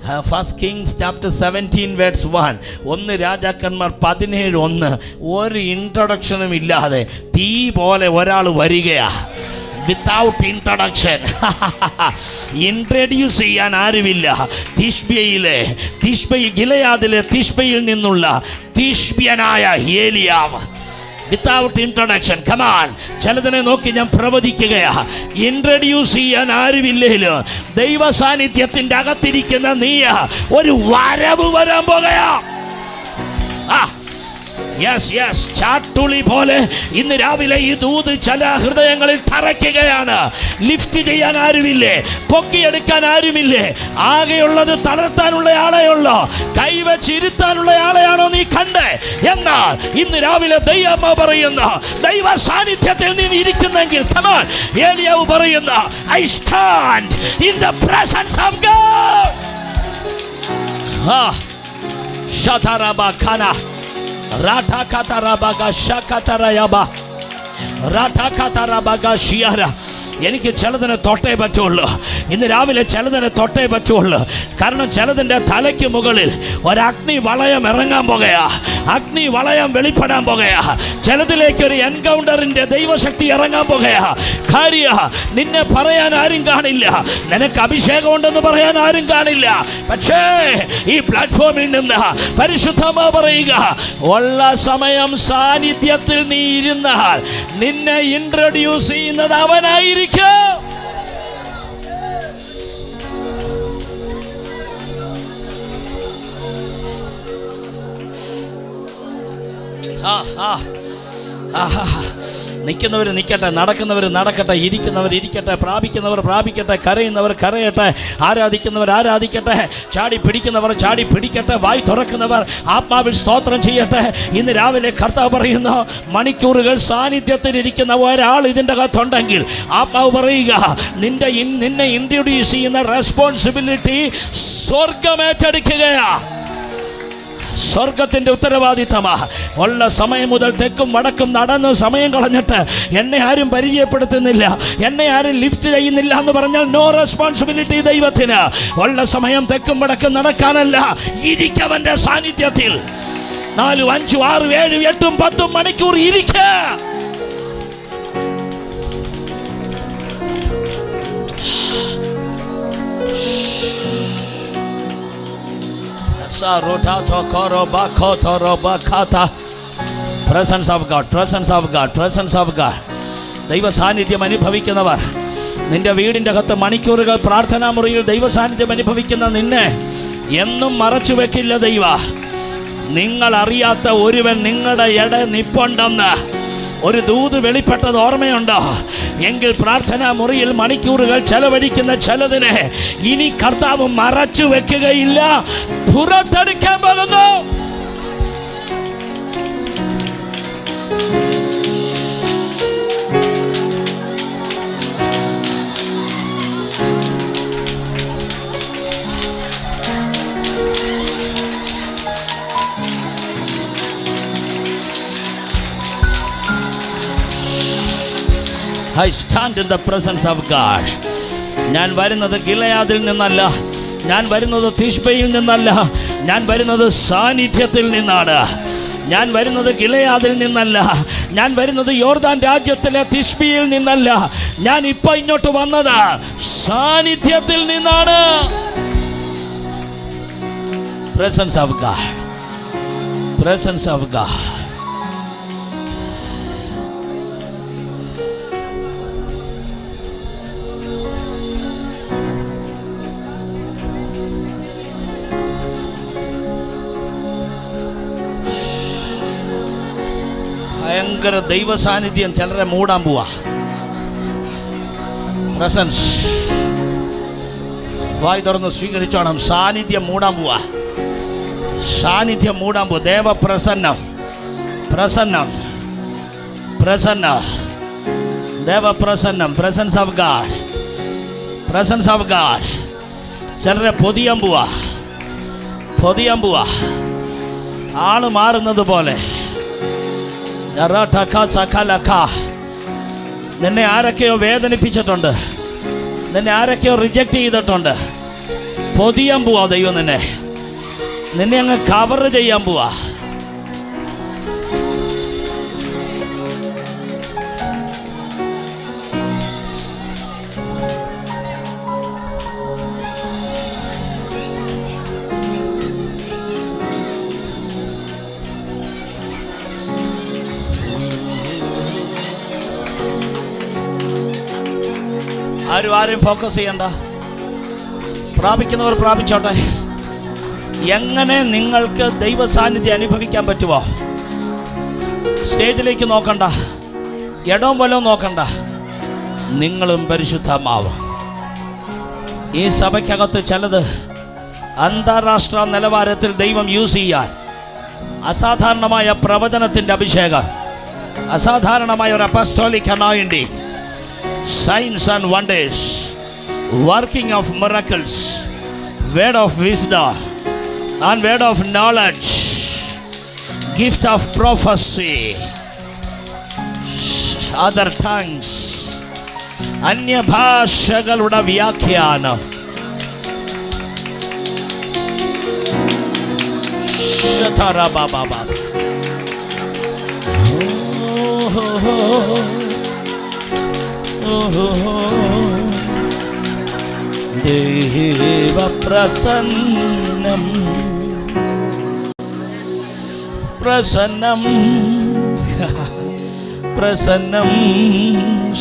1 Kings chapter 17 verse 1. 1 രാജാക്കന്മാർ 17:1. ഒരു ഇൻട്രൊഡക്ഷനും ഇല്ലാതെ തീ പോലെ ഒരാൾ വരികയാ. Without introduction. ഇൻട്രൊഡ്യൂസ് ചെയ്യാൻ ആരുമില്ല. ഗിലെയാദിലെ തിഷ്ബയിൽ നിന്നുള്ള തിഷ്ബ്യനായ ഏലിയാവ്. Without introduction. കമാൻ, ചിലതിനെ നോക്കി ഞാൻ പ്രവചിക്കുകയാ. ഇൻട്രൊഡ്യൂസ് ചെയ്യാൻ ആരുമില്ലേലും ദൈവ സാന്നിധ്യത്തിൻ്റെ അകത്തിരിക്കുന്ന നീ ഒരു വരവ് വരാൻ പോകുകയാ. ചാട്ടുളി പോലെ ഇന്ന് രാവിലെ ഈ ദൂത് ചില ഹൃദയങ്ങളിൽ തറയ്ക്കുകയാണ്. ലിഫ്റ്റ് ചെയ്യാൻ ആരുമില്ലേ, പൊക്കിയെടുക്കാൻ ആരുമില്ലേ. ആകെയുള്ളത് തളർത്താനുള്ള ആളെയുള്ളോ, കൈവച്ചിരുത്താനുള്ള ആളെയാണോ നീ കണ്ടേ? എന്നാൽ ഇന്ന് രാവിലെ ദൈവം പറയുന്ന ദൈവ സാന്നിധ്യത്തിൽ നീ ഇരിക്കുന്നെങ്കിൽ, കമാൻ, ഏലിയാവ് പറയുന്ന I stand in the presence of God. ഷതറബഖന റാഠാകതറബഗ ശകതറയബ റാഠാകതറബഗ ശിയറ. എനിക്ക് ചിലതിനെ തൊട്ടേ പറ്റുള്ളൂ. ഇന്ന് രാവിലെ ചിലതിനെ തൊട്ടേ പറ്റുള്ളൂ. കാരണം ചിലതിൻ്റെ തലയ്ക്ക് മുകളിൽ ഒരഗ്നി വളയം ഇറങ്ങാൻ പോകുകയാ. അഗ്നി വളയം വെളിപ്പെടാൻ പോകുകയാ. ചിലതിലേക്ക് ഒരു എൻകൗണ്ടറിൻ്റെ ദൈവശക്തി ഇറങ്ങാൻ പോകുകയാ. കാര്യ നിന്നെ പറയാൻ ആരും കാണില്ല, നിനക്ക് അഭിഷേകം ഉണ്ടെന്ന് പറയാൻ ആരും കാണില്ല. പക്ഷേ ഈ പ്ലാറ്റ്ഫോമിൽ നിന്ന് പരിശുദ്ധമാ പറയുക, ഉള്ള സമയം സാന്നിധ്യത്തിൽ നീ ഇരുന്നാൽ നിന്നെ ഇൻട്രൊഡ്യൂസ് ചെയ്യുന്നത് അവനായിരിക്കും. നിൽക്കുന്നവർ നിൽക്കട്ടെ, നടക്കുന്നവർ നടക്കട്ടെ, ഇരിക്കുന്നവർ ഇരിക്കട്ടെ, പ്രാപിക്കുന്നവർ പ്രാപിക്കട്ടെ, കരയുന്നവർ കരയട്ടെ, ആരാധിക്കുന്നവർ ആരാധിക്കട്ടെ, ചാടി പിടിക്കുന്നവർ ചാടി പിടിക്കട്ടെ, വായി തുറക്കുന്നവർ ആത്മാവിൽ സ്തോത്രം ചെയ്യട്ടെ. ഇന്ന് രാവിലെ കർത്താവ് പറയുന്നു, മണിക്കൂറുകൾ സാന്നിധ്യത്തിലിരിക്കുന്ന ഒരാൾ ഇതിൻ്റെ അകത്തുണ്ടെങ്കിൽ ആത്മാവ് പറയുക, നിന്നെ ഇൻട്രൊഡ്യൂസ് ചെയ്യുന്ന റെസ്പോൺസിബിലിറ്റി സ്വർഗം ഏറ്റെടുക്കുകയാ. സ്വർഗത്തിൻ്റെ ഉത്തരവാദിത്തമാ. ഉള്ള സമയം മുതൽ തെക്കും വടക്കും നടന്ന് സമയം കളഞ്ഞിട്ട് എന്നെ ആരും പരിചയപ്പെടുത്തുന്നില്ല, എന്നെ ആരും ലിഫ്റ്റ് ചെയ്യുന്നില്ല എന്ന് പറഞ്ഞാൽ നോ റെസ്പോൺസിബിലിറ്റി ദൈവത്തിന്. ഉള്ള സമയം തെക്കും വടക്കും നടക്കാനല്ല, ഇരിക്കവൻ്റെ സാന്നിധ്യത്തിൽ 4, 5, 6, 7, 8, 10 മണിക്കൂർ ഇരിക്ക. Presence of God, presence of God, presence of God. ദൈവ സാന്നിധ്യം അനുഭവിക്കുന്നവർ, നിന്റെ വീടിൻ്റെ അകത്ത് മണിക്കൂറുകൾ പ്രാർത്ഥനാ മുറിയിൽ ദൈവ സാന്നിധ്യം അനുഭവിക്കുന്ന നിന്നെ എന്നും മറച്ചു വെക്കില്ല ദൈവ. നിങ്ങൾ അറിയാത്ത ഒരുവൻ നിങ്ങളുടെ ഇട നിപ്പുണ്ടെന്ന് ഒരു ദൂത് വെളിപ്പെട്ടത് ഓർമ്മയുണ്ടോ? എങ്കിൽ പ്രാർത്ഥനാ മുറിയിൽ മണിക്കൂറുകൾ ചെലവഴിക്കുന്ന ചിലതിനെ ഇനി കർത്താവ് മറച്ചു വെക്കുകയില്ല, പുറത്തെടുക്കാൻ പോകുന്നു. I stand in the presence of God. ഞാൻ വരുന്നത് ഗിലെയാദിൽ നിന്നല്ല, ഞാൻ വരുന്നത് തിഷ്ബയിൽ നിന്നല്ല, ഞാൻ വരുന്നത് സാന്നിധ്യത്തിൽ നിന്നാണ്. ഞാൻ വരുന്നത് ഗിലെയാദിൽ നിന്നല്ല, ഞാൻ വരുന്നത് യോർദാൻ രാജ്യത്തിലെ തിഷ്ബിയിൽ നിന്നല്ല, ഞാൻ ഇപ്പൊ ഇങ്ങോട്ട് വന്നത് സാന്നിധ്യത്തിൽ നിന്നാണ്. Presence of God, presence of God. ഭയങ്കര ദൈവ സാന്നിധ്യം ചിലരെ മൂടാൻ പോവാ. പ്രസൻസ് വായി തുറന്ന് സ്വീകരിച്ചോണം. സാന്നിധ്യം മൂടാൻ പോവാ, സാന്നിധ്യം മൂടാൻ പോവാ. ദേവപ്രസന്നം, പ്രസന്നം, പ്രസന്ന, ദേവപ്രസന്നം, presence of God, presence of God. ചിലരെ പൊതിയാൻ പോവാ, പൊതിയാൻ പോവാ, ആള് മാറുന്നത് പോലെ. നിന്നെ ആരൊക്കെയോ വേദനിപ്പിച്ചിട്ടുണ്ട്, നിന്നെ ആരൊക്കെയോ റിജക്റ്റ് ചെയ്തിട്ടുണ്ട്, പൊതിയാൻ പോവാ ദൈവം, നിന്നെ അങ്ങ് കവർ ചെയ്യാൻ പോവാ. ആരും ഫോക്കസ് ചെയ്യണ്ട. പ്രാപിക്കുന്നവർ പ്രാപിച്ചോട്ടെ. എങ്ങനെ നിങ്ങൾക്ക് ദൈവ സാന്നിധ്യം അനുഭവിക്കാൻ പറ്റുമോ? സ്റ്റേജിലേക്ക് നോക്കണ്ട, ഇടവും വലവും നോക്കണ്ട. നിങ്ങളും പരിശുദ്ധമാവ്. ഈ സഭയ്ക്കകത്ത് ചിലത് അന്താരാഷ്ട്ര നിലവാരത്തിൽ ദൈവം യൂസ് ചെയ്യാൻ അസാധാരണമായ പ്രവചനത്തിൻ്റെ അഭിഷേകം, അസാധാരണമായ ഒരു apostolic anointing, signs and wonders, working of miracles, word of wisdom and word of knowledge, gift of prophecy, other tongues, അന്യ ഭാഷകളുടെ വ്യാഖ്യാനം, ദേവ പ്രസന്നം പ്രസന്നം പ്രസന്നം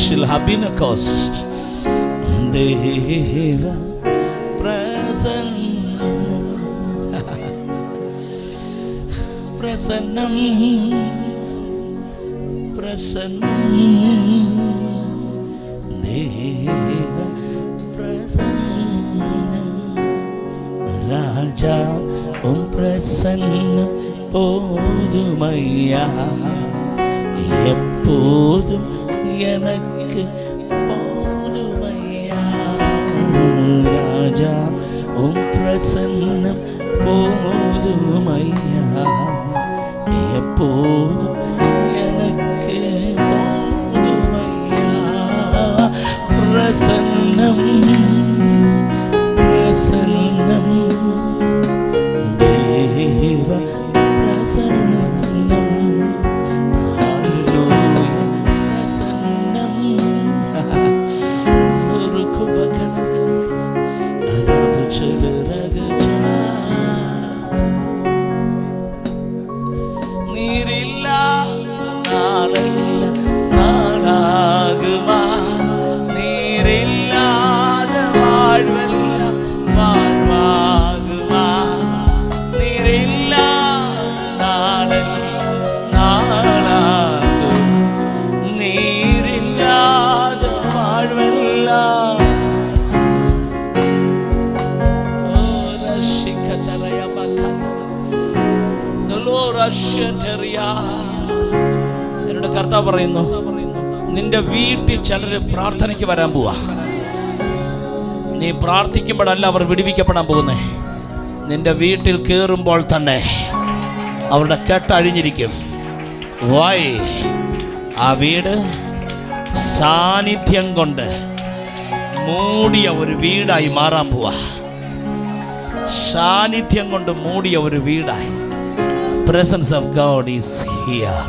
ശിൽഹാബിനകോസ് ദേവ പ്രസന്നം പ്രസന്നം പ്രസന്നം ദേവ പ്രസന്നം രാജാ പ്രസന്നം போதுமையா எப்போதும் எனக்கு போதுமையா ராஜா உம் பிரசன்னம் போதுமையா எப்போதும் எனக்கு போதுமையா பிரசன்னம் பிரசன்னம் தேவ പ്രസന്നം ഹല്ലേലൂയ പ്രസന്നം സുർഖുബകന അരബചലരഗച നീരില്ല നാളല്ല നാളാകുമാ നീരില്ലാതെ വാഴ്വല്ല വാഴ്വാകുമാ നീരില്ല നീരില്ലാതെ വാഴ്വല്ല എന്നോട് കർത്താവ് പറയുന്നു, നിന്റെ വീട്ടിൽ ചിലര് പ്രാർത്ഥനയ്ക്ക് വരാൻ പോവാ. നീ പ്രാർത്ഥിക്കുമ്പോഴല്ല അവർ വിടുവിക്കപ്പെടാൻ പോകുന്നേ. നിന്റെ വീട്ടിൽ കയറുമ്പോൾ തന്നെ അവരുടെ കെട്ടഴിഞ്ഞിരിക്കും. വൈ? ആ വീട് സാന്നിധ്യം കൊണ്ട് മൂടിയ ഒരു വീടായി മാറാൻ പോവാ. സാന്നിധ്യം കൊണ്ട് മൂടിയ ഒരു വീടായി. Presence of God is here.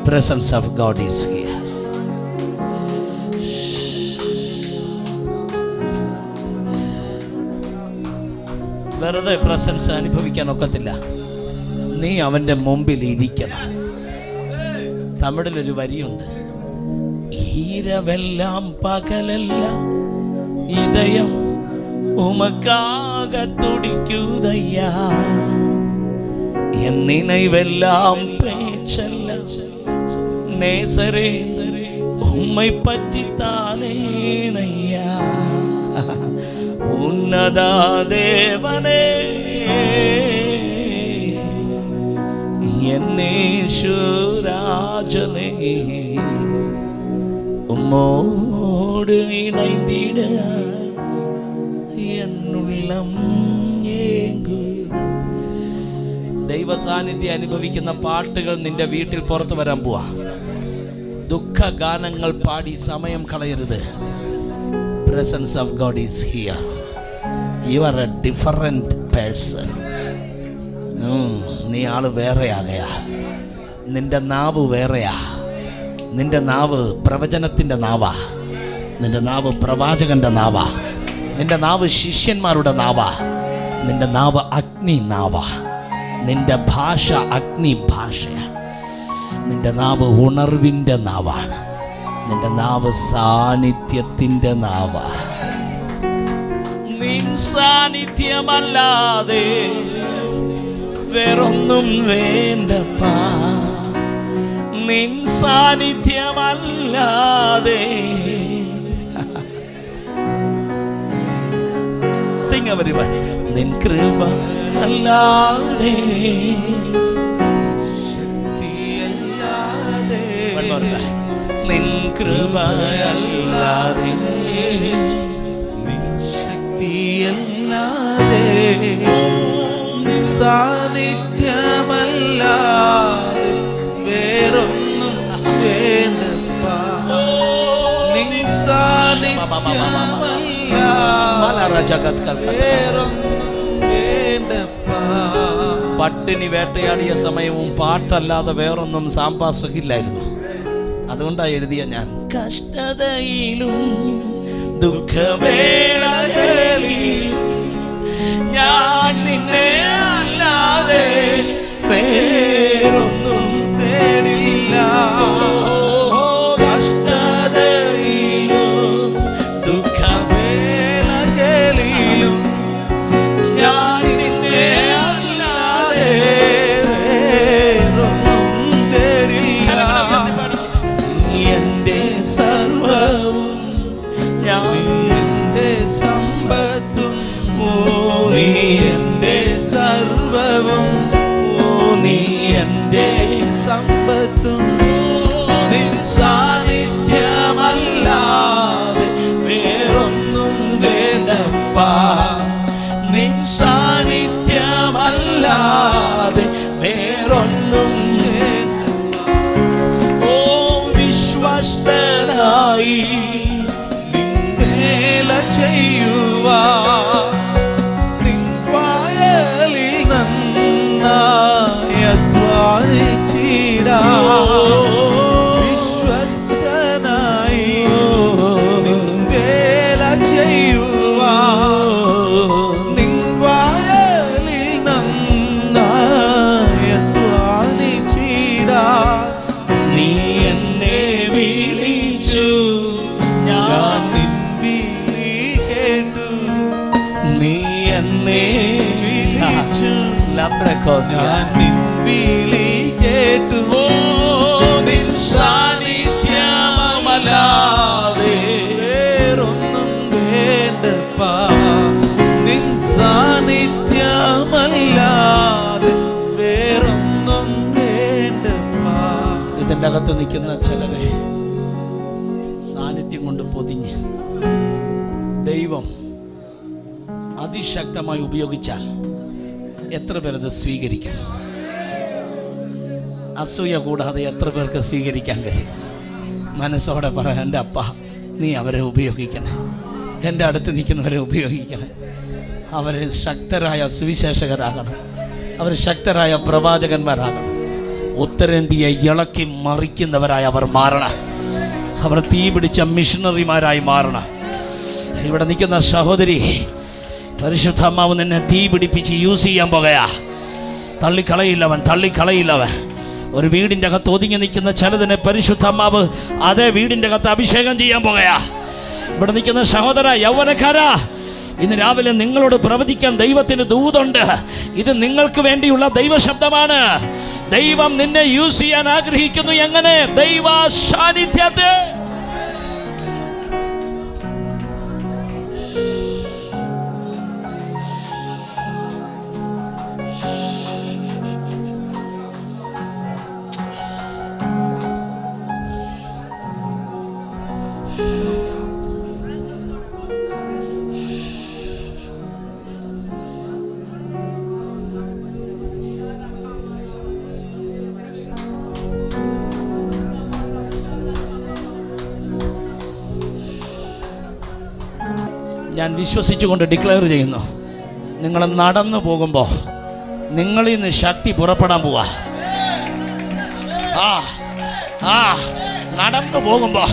Presence of God is here. വെറുതെ പ്രസൻസ് അനുഭവിക്കാൻ ഒക്കത്തില്ല. നീ അവൻ്റെ മുമ്പിൽ ഇരിക്കണം. തമിഴിലൊരു വരിയുണ്ട്, ഈരവെല്ലാം പകലെല്ലാം ഇതയം ഉമക്കാക തുടിക്കുതയ്യാ என் நினைவெல்லாம் பேச்செல்லாம் நேசரே உம்மை பற்றி தானே நையா உன்னதா தேவனே എന്നേശുരാജനേ ഉമ്മോട് ഇണൈന്തിട എന്നുള്ളം ഏങ്കു. ദൈവ സാന്നിധ്യം അനുഭവിക്കുന്ന പാട്ടുകൾ നിന്റെ വീട്ടിൽ പുറത്തു വരാൻ പോവാ. ദുഃഖ ഗാനങ്ങൾ പാടി സമയം കളയരുത്. Presence of God is here. You are a different person. നീ ആള് വേറെയാകയാ. നിന്റെ നാവ് വേറെയാ. നിന്റെ നാവ് പ്രവചനത്തിൻ്റെ നാവാ. നിന്റെ നാവ് പ്രവാചകന്റെ നാവാ. നിന്റെ നാവ് ശിഷ്യന്മാരുടെ നാവാ. നിന്റെ നാവ് അഗ്നി നാവാ. നിന്റെ ഭാഷ അഗ്നി ഭാഷയാണ്. നിന്റെ നാവ് ഉണർവിൻ്റെ നാവാണ്. നിന്റെ നാവ് സാന്നിധ്യത്തിൻ്റെ നാവാ. നിൻ സാന്നിധ്യമല്ലാതെ വേറൊന്നും വേണ്ടപ്പാ. നിൻ സാന്നിധ്യമല്ലാതെ Sing everybody. നിൻ കൃപ അല്ലാതെ ശക്തിയല്ലാതെ നിൻ കൃപ അല്ലാതെ നിൻ ശക്തിയല്ലാതെ സാന്നിധ്യമല്ലാതെ വേറൊന്നും വേണ്ടപ്പാ. നിൻ സാന്നിധ്യമല്ലാതെ പട്ടിണി വേട്ടയാടിയ സമയവും പാട്ടല്ലാതെ വേറൊന്നും സാമ്പാസഹില്ലായിരുന്നു. അതുകൊണ്ടാണ് എഴുതിയ ഞാൻ കഷ്ടതയിലും ദുഃഖവേളകളിലും ഞാൻ നിന്നെ അല്ലാതെ വേറൊന്നും തേടില്ല. നിൻ സാന്നിധ്യമല്ലാതെ വേറൊന്നും വേണ്ടപ്പാ. നിൻ സാന്നിധ്യമല്ലാതെ വേറൊന്നും വേണ്ട. ഓ വിശ്വസ്തനായി നിൻ വേല ചെയ്യുവാ. നിൻ വായലിൽ നന്നായി അധ്വാനിച്ചിടാ. വിശ്വസ്തനായി നിൻ വേല ചെയ്യുവാ. നിൻ വായലിൽ നന്നായി അധ്വാനിച്ചിടാ. നീ എന്നെ വിളിച്ചു, ഞാൻ നിൻ വിളി കേട്ടു. നീ എന്നെ വിളിച്ചു, ഞാൻ നിൻ വിളി കേട്ടു. നിൻ സാന്നിധ്യമല്ലാതെ വേറൊന്നും വേണ്ടപ്പാ. നിൻ സാന്നിധ്യമല്ലാതെ വേറൊന്നും വേണ്ടപ്പാ. ഇതിൻ്റെ അകത്ത് നിൽക്കുന്ന ചിലരെ സാന്നിധ്യം കൊണ്ട് പൊതിഞ്ഞ് ദൈവം അതിശക്തമായി ഉപയോഗിച്ചാൽ എത്ര പേരത് സ്വീകരിക്കും? അസൂയ കൂടാതെ എത്ര പേർക്ക് സ്വീകരിക്കാൻ കഴിയും? മനസ്സോടെ പറ, എൻ്റെ അപ്പ നീ അവരെ ഉപയോഗിക്കണേ, എൻ്റെ അടുത്ത് നിൽക്കുന്നവരെ ഉപയോഗിക്കണേ. അവർ ശക്തരായ സുവിശേഷകരാകണം, അവർ ശക്തരായ പ്രവാചകന്മാരാകണം. ഉത്തരേന്ത്യയെ ഇളക്കി മറിക്കുന്നവരായി അവർ മാറണം. അവർ തീ പിടിച്ച മിഷണറിമാരായി മാറണം. ഇവിടെ നിൽക്കുന്ന സഹോദരി, പരിശുദ്ധാത്മാവ് നിന്നെ തീ പിടിപ്പിച്ച് യൂസ് ചെയ്യാൻ പോകുകയാ. തള്ളിക്കളയില്ലവൻ. ഒരു വീടിൻ്റെ അകത്ത് ഒതുങ്ങി നിൽക്കുന്ന ചിലതിനെ പരിശുദ്ധാത്മാവ് അതേ വീടിൻ്റെ അകത്ത് അഭിഷേകം ചെയ്യാൻ പോകുകയാ. ഇവിടെ നിൽക്കുന്ന സഹോദര, യൗവനക്കാരാ, ഇന്ന് രാവിലെ നിങ്ങളോട് പ്രവചിക്കാൻ ദൈവത്തിന് ദൂതുണ്ട്. ഇത് നിങ്ങൾക്ക് വേണ്ടിയുള്ള ദൈവശബ്ദമാണ്. ദൈവം നിന്നെ യൂസ് ചെയ്യാൻ ആഗ്രഹിക്കുന്നു. എങ്ങനെ? ദൈവ സാന്നിധ്യത്തെ. ഞാൻ വിശ്വസിച്ചുകൊണ്ട് ഡിക്ലെയർ ചെയ്യുന്നു, നിങ്ങൾ നടന്നു പോകുമ്പോൾ നിങ്ങളിൽ നിന്ന് ശക്തി പുറപ്പെടാൻ പോവാ. നടന്നു പോകുമ്പോൾ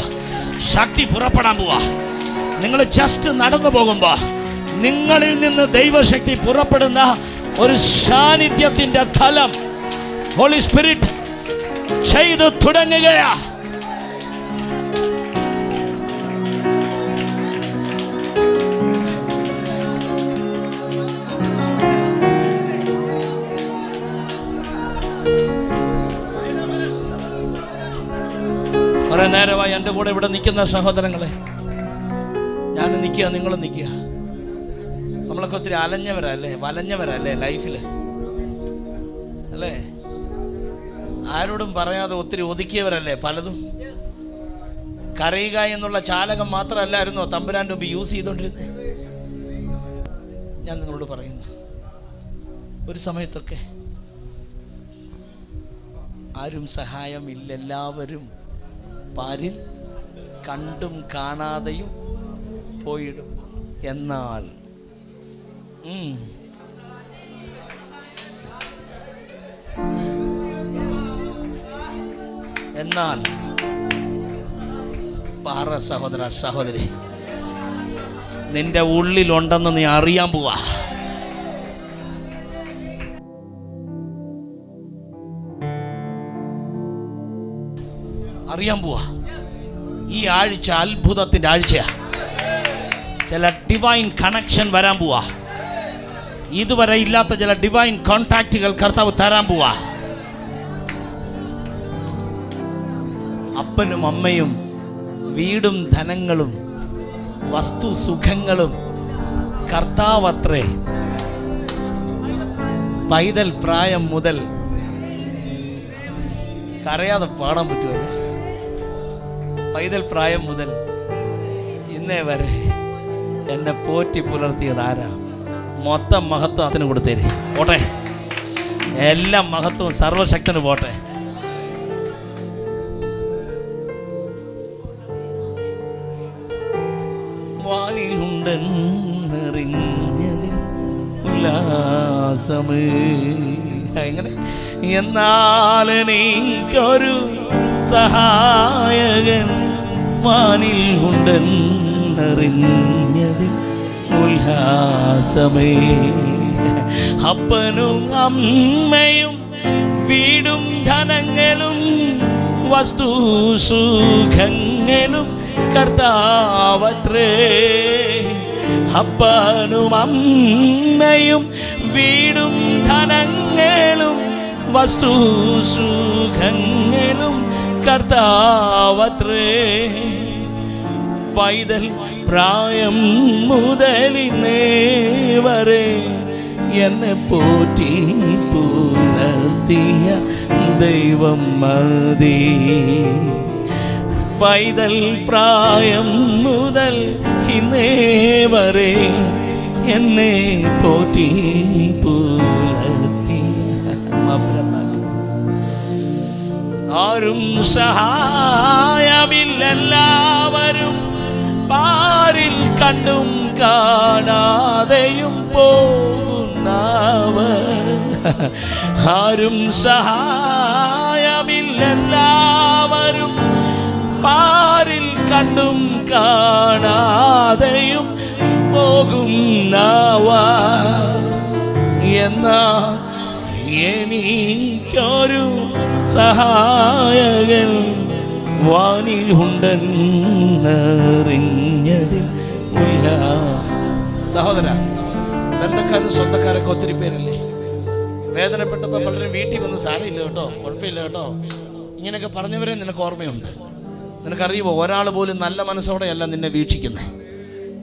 ശക്തി പുറപ്പെടാൻ പോവാ. നിങ്ങൾ ജസ്റ്റ് നടന്നു പോകുമ്പോൾ നിങ്ങളിൽ നിന്ന് ദൈവശക്തി പുറപ്പെടുന്ന ഒരു സാന്നിധ്യത്തിന്റെ തലം ഹോളി സ്പിരിറ്റ് ചെയ്തു തുടങ്ങുകയാ. കുറെ നേരമായി എൻ്റെ കൂടെ ഇവിടെ നിൽക്കുന്ന സഹോദരങ്ങളെ, ഞാൻ നിൽക്കുക, നിങ്ങൾ നിൽക്കുക. നമ്മളൊക്കെ ഒത്തിരി അലഞ്ഞവരല്ലേ, വലഞ്ഞവരല്ലേ ലൈഫിൽ, അല്ലേ? ആരോടും പറയാതെ ഒത്തിരി ഒതുക്കിയവരല്ലേ പലതും. കരയുക എന്നുള്ള ചാലകം മാത്രമല്ലായിരുന്നോ തമ്പുരാൻ്റെ മുമ്പ് യൂസ് ചെയ്തുകൊണ്ടിരുന്നത്? ഞാൻ നിങ്ങളോട് പറയുന്നു, ഒരു സമയത്തൊക്കെ ആരും സഹായമില്ല, എല്ലാവരും പാരിൽ കണ്ടും കാണാതെയും പോയിടും. എന്നാൽ പാറ സഹോദര സഹോദരി, നിന്റെ ഉള്ളിലുണ്ടെന്ന് നീ അറിയാൻ പോവാ. അറിയാൻ പോവാ. ഈ ആഴ്ച അത്ഭുതത്തിന്റെ ആഴ്ചയാ. ചില ഡിവൈൻ കണക്ഷൻ വരാൻ പോവാ. ഇതുവരെ ഇല്ലാത്ത ചില ഡിവൈൻ കോൺടാക്റ്റുകൾ കർത്താവ് തരാൻ പോവാ. അപ്പനും അമ്മയും വീടും ധനങ്ങളും വസ്തു സുഖങ്ങളും കർത്താവത്രേ. പൈതൽ പ്രായം മുതൽ കരയാതെ പാടാൻ പറ്റുമല്ലേ? പൈതൽ പ്രായം മുതൽ ഇന്നേ വരെ എന്നെ പോറ്റി പുലർത്തിയത് ആരാ? മൊത്തം മഹത്വം അതിന് കൊടുത്തേര്. പോട്ടെ, എല്ലാം മഹത്വം സർവശക്തന് പോട്ടെ. വാനിലുണ്ടെന്നറിഞ്ഞതിൽ ഉല്ലാസമേ. എങ്ങനെ? എന്നാൽ എനിക്കൊരു സഹായകൻ വാനിൽ ഉണ്ടെന്നറിഞ്ഞതിൽ ഉല്ലാസമേ. അപ്പനും അമ്മയും വീടും ധനങ്ങളും വസ്തു സുഖങ്ങളും കർത്താവത്രേ. അപ്പനും അമ്മയും വീടും ധനങ്ങളും വസ്തു സുഖങ്ങളും കർത്താവത്രേ. പൈതൽ പ്രായം മുതലിന്നേ വരെ എന്നെ പോറ്റി പുലർത്തിയ ദൈവം മതി. പൈതൽ പ്രായം മുതൽ ഇന്നേ വരെ എന്നെ പോറ്റി പുലർത്തി. ആരും സഹായമില്ലെല്ലാവരും പാരിൽ കണ്ടും കാണാതെയും പോകുന്നവർ. ആരും സഹായമില്ലെല്ലാവരും പാരിൽ കണ്ടും കാണാതെയും പോകുന്നവർ. എന്നാൽ എനിക്കൊരു സഹായകൻ വാനിൽ ഉണ്ടെന്നറിഞ്ഞതിൽ ഉല്ല. സഹോദര, ബന്ധക്കാരും സ്വന്തക്കാരൊക്കെ ഒത്തിരി പേരല്ലേ? വേദനപ്പെട്ടപ്പോൾ പലരും വീട്ടിൽ വന്ന് സാരമില്ല കേട്ടോ, കുഴപ്പമില്ല കേട്ടോ, ഇങ്ങനെയൊക്കെ പറഞ്ഞവരെ നിനക്ക് ഓർമ്മയുണ്ട്. നിനക്കറിയുമോ, ഒരാൾ പോലും നല്ല മനസ്സോടെയല്ല നിന്നെ വീക്ഷിക്കുന്നത്.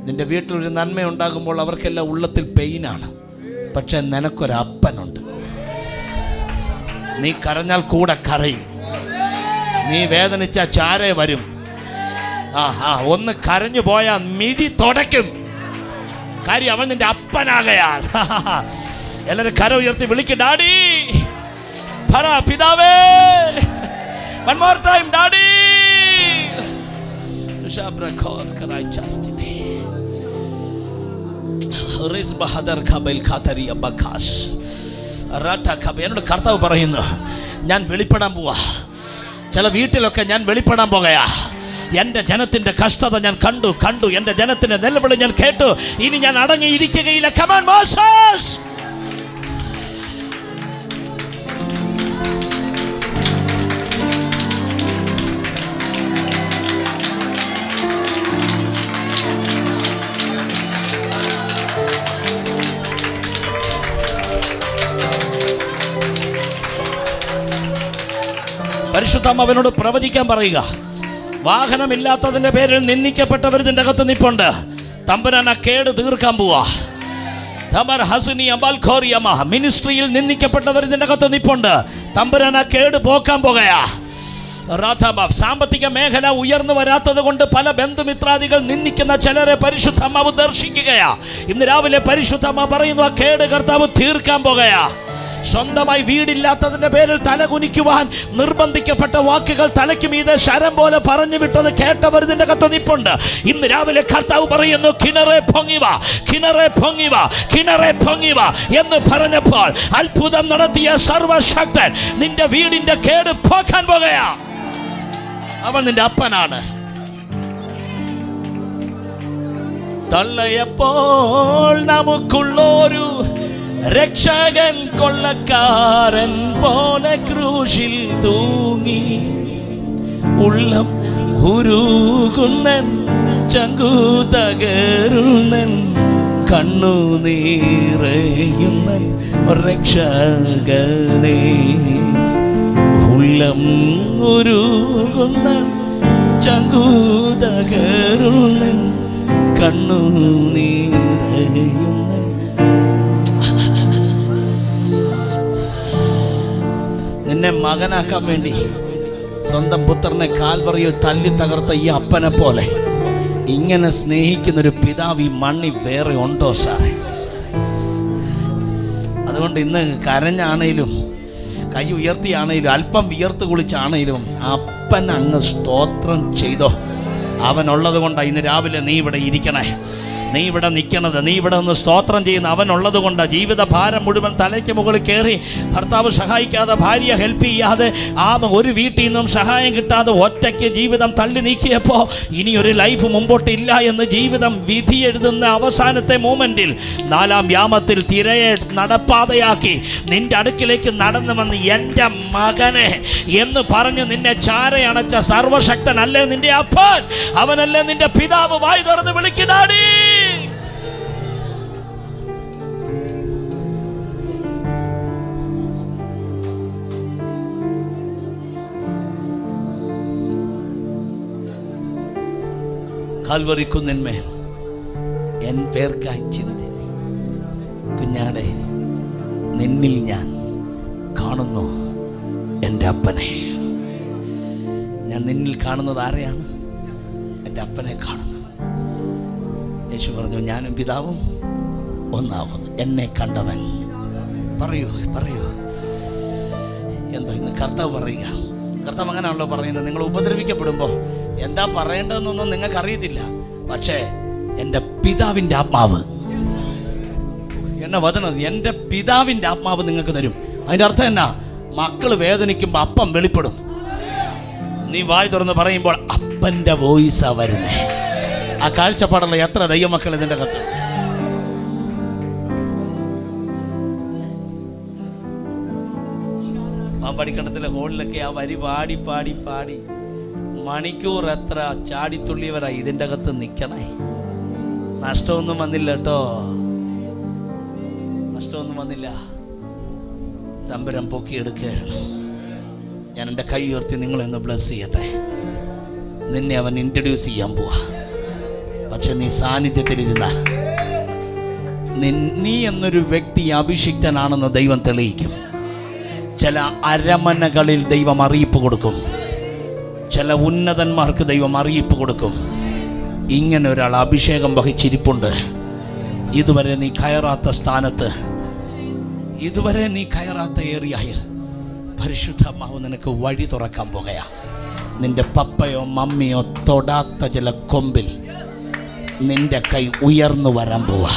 നിന്റെ വീട്ടിലൊരു നന്മ ഉണ്ടാകുമ്പോൾ അവർക്കെല്ലാം ഉള്ളത്തിൽ പെയിനാണ്. പക്ഷെ നിനക്കൊരപ്പനുണ്ട്. നീ കരഞ്ഞാൽ കൂടെ കരയും, നീ വേദനിച്ച ചാരേ വരും. ഒന്ന് കരഞ്ഞു പോയാൽ മിഴി തുടയ്ക്കും. കാര്യം അവൻ നിന്റെ അപ്പനാകയാൽ. എല്ലാവരും കര ഉയർത്തി വിളിക്കും, ഡാഡി. പറ, പിതാവേ. One more time, Daddy. എന്നോട് കർത്താവ് പറയുന്നു, ഞാൻ വെളിപ്പെടാൻ പോവാ. ചില വീട്ടിലൊക്കെ ഞാൻ വെളിപ്പെടാൻ പോകയാ. എൻ്റെ ജനത്തിൻ്റെ കഷ്ടത ഞാൻ കണ്ടു. എൻ്റെ ജനത്തിൻ്റെ നിലവിളി ഞാൻ കേട്ടു. ഇനി ഞാൻ അടങ്ങിയിരിക്കുകയില്ല. Come on, Moses. പരിശുദ്ധാത്മാവ് അവനോട് പ്രവചിക്കാൻ പറയുക. വാഹനമില്ലാത്തതിന്റെ പേരിൽ നിന്ദിക്കപ്പെട്ടവർ ഇതിൻ്റെ അകത്ത് നിപ്പുണ്ട്. തമ്പുരാൻ ആ കേട് തീർക്കാൻ പോവാ. മിനിസ്ട്രിയിൽ നിന്ദിക്കപ്പെട്ടവർ ഇതിൻ്റെ അകത്ത് നിപ്പുണ്ട്. തമ്പുരാൻ ആ കേട് പോക്കാൻ പോകയാ. സാമ്പത്തിക മേഖല ഉയർന്നു വരാത്തത് കൊണ്ട് പല ബന്ധുമിത്രാദികൾ നിന്ദിക്കുന്ന ചിലരെ പരിശുദ്ധാത്മാവ് ദർശിക്കുകയാ. ഇന്ന് രാവിലെ പരിശുദ്ധാത്മാവ് പറയുന്നു, ആ കേട് കർത്താവ് തീർക്കാൻ പോകയാ. സ്വന്തമായി വീടില്ലാത്തതിന്റെ പേരിൽ തലകുനിക്കുവാൻ നിർബന്ധിക്കപ്പെട്ട വാക്കുകൾ തലയ്ക്ക് മീതെ ശരം പോലെ പറഞ്ഞു വിട്ടത് കേട്ടവർ ഇതിന്റെ അകത്ത് നിപ്പുണ്ട്. ഇന്ന് രാവിലെ കർത്താവ് പറയുന്നു, കിണറെ പൊങ്ങിവ എന്ന് പറഞ്ഞപ്പോൾ അത്ഭുതം നടത്തിയ സർവശക്തൻ നിന്റെ വീടിന്റെ കേട് പോക്കാൻ പോകുകയാ. അവൻ നിന്റെ അപ്പനാണ്. തള്ളയപ്പോൾ നമുക്കുള്ളൊരു രക്ഷകൻ കൊള്ളക്കാരൻ പോലെ ക്രൂശിൽ തൂങ്ങി, ഉള്ളം ഉരുകുന്നൻ ചങ്കുതകരുന്നൻ കണ്ണുനീറയുന്നൻ രക്ഷകനെ. ഉള്ളം ഉരുകുന്നൻ ചങ്കുതകരുന്നൻ കണ്ണുനീറയുന്നൻ. നിന്നെ മകനാക്കാൻ വേണ്ടി സ്വന്തം പുത്രനെ കാൽവറിയിൽ തല്ലി തകർത്ത ഈ അപ്പനെ പോലെ ഇങ്ങനെ സ്നേഹിക്കുന്നൊരു പിതാവ് ഈ മണ്ണിൽ വേറെ ഉണ്ടോ സാറേ? അതുകൊണ്ട് ഇന്ന് കരഞ്ഞാണേലും കൈ ഉയർത്തിയാണേലും അല്പം വിയർത്ത് കുളിച്ചാണേലും അപ്പൻ അങ്ങ് സ്തോത്രം ചെയ്തോ. അവനുള്ളത് കൊണ്ടാണ് ഇന്ന് രാവിലെ നീ ഇവിടെ ഇരിക്കണേ, നീ ഇവിടെ നിൽക്കണത്, നീ ഇവിടെ ഒന്ന് സ്തോത്രം ചെയ്യുന്ന അവനുള്ളത് കൊണ്ട്. ജീവിത ഭാരം മുഴുവൻ തലയ്ക്ക് മുകളിൽ കയറി ഭർത്താവ് സഹായിക്കാതെ, ഭാര്യ ഹെൽപ്പ് ചെയ്യാതെ, ഒരു വീട്ടിൽ നിന്നും സഹായം കിട്ടാതെ ഒറ്റയ്ക്ക് ജീവിതം തള്ളി നീക്കിയപ്പോൾ ഇനിയൊരു ലൈഫ് മുമ്പോട്ടില്ല എന്ന് ജീവിതം വിധി എഴുതുന്ന അവസാനത്തെ മൂമെൻറ്റിൽ 4-ാം യാമത്തിൽ തിരയെ നടപ്പാതയാക്കി നിന്റെ അടുക്കിലേക്ക് നടന്നു വന്ന് എൻ്റെ മകനെ എന്ന് പറഞ്ഞ് നിന്നെ ചാരയണച്ച സർവശക്തനല്ലേ നിന്റെ അപ്പൻ? അവനല്ലേ നിന്റെ പിതാവ്? വായി തുറന്ന് വിളിക്കണാടി. കാൽവറി കുന്നിന്മേൽ എൻ പേർക്കായി ചിന്തി കുഞ്ഞാടെ, നിന്നിൽ ഞാൻ കാണുന്നു എൻ്റെ അപ്പനെ. ഞാൻ നിന്നിൽ കാണുന്നത് ആരെയാണ്? എൻ്റെ അപ്പനെ കാണുന്നു. യേശു പറഞ്ഞു, ഞാനും പിതാവും ഒന്നാകുന്നു. എന്നെ കണ്ടവൻ പറയൂ. എന്തോ ഇന്ന് കർത്താവ് പറയുക. കർത്താവ് അങ്ങനെയാണല്ലോ പറയുന്നത്. നിങ്ങൾ ഉപദ്രവിക്കപ്പെടുമ്പോൾ എന്താ പറയേണ്ടതെന്നൊന്നും നിങ്ങൾക്ക് അറിയത്തില്ല. പക്ഷേ എൻ്റെ പിതാവിൻ്റെ ആത്മാവ് എന്നെ വചനം, എൻ്റെ പിതാവിൻ്റെ ആത്മാവ് നിങ്ങൾക്ക് തരും. അതിൻ്റെ അർത്ഥം എന്നാ? മക്കൾ വേദനിക്കുമ്പോൾ അപ്പം വെളിപ്പെടും. നീ വായി തുറന്ന് പറയുമ്പോൾ അപ്പൻ്റെ വോയിസാ വരുന്നേ. ആ കാഴ്ചപ്പാടുള്ള എത്ര ദൈവമക്കൾ ഇതിൻ്റെ കത്ത്. പാമ്പാടിക്കണ്ടത്തിലെ ഹോളിലൊക്കെ ആ വരി പാടി പാടി പാടി മണിക്കൂർ എത്ര ചാടിത്തുള്ളിയവരാ ഇതിൻ്റെ അകത്ത് നിൽക്കണേ. നഷ്ടമൊന്നും വന്നില്ല കേട്ടോ, നഷ്ടമൊന്നും വന്നില്ല. തമ്പുരാൻ പൊക്കിയെടുക്കുകയായിരുന്നു. ഞാൻ എൻ്റെ കൈ ഉയർത്തി നിങ്ങളെന്ന് ബ്ലസ് ചെയ്യട്ടെ. നിന്നെ അവൻ ഇൻട്രൊഡ്യൂസ് ചെയ്യാൻ പോവാ. പക്ഷെ നീ സാന്നിധ്യത്തിലിരുന്നാൽ നീ എന്നൊരു വ്യക്തി അഭിഷിക്തനാണെന്ന് ദൈവം തെളിയിക്കും. ചില അരമനകളിൽ ദൈവം അറിയിപ്പ് കൊടുക്കും. ചില ഉന്നതന്മാർക്ക് ദൈവം അറിയിപ്പ് കൊടുക്കും. ഇങ്ങനെ ഒരാൾ അഭിഷേകം വഹിച്ചിരിപ്പുണ്ട്. ഇതുവരെ നീ കയറാത്ത സ്ഥാനത്ത്, ഇതുവരെ നീ കയറാത്ത ഏറിയയിൽ പരിശുദ്ധാത്മാവ് നിനക്ക് വഴി തുറക്കാൻ പോകുകയാ. നിന്റെ പപ്പയോ മമ്മിയോ തൊടാത്ത ചില കൊമ്പിൽ നിന്റെ കൈ ഉയർന്നു വരാൻ പോവാ.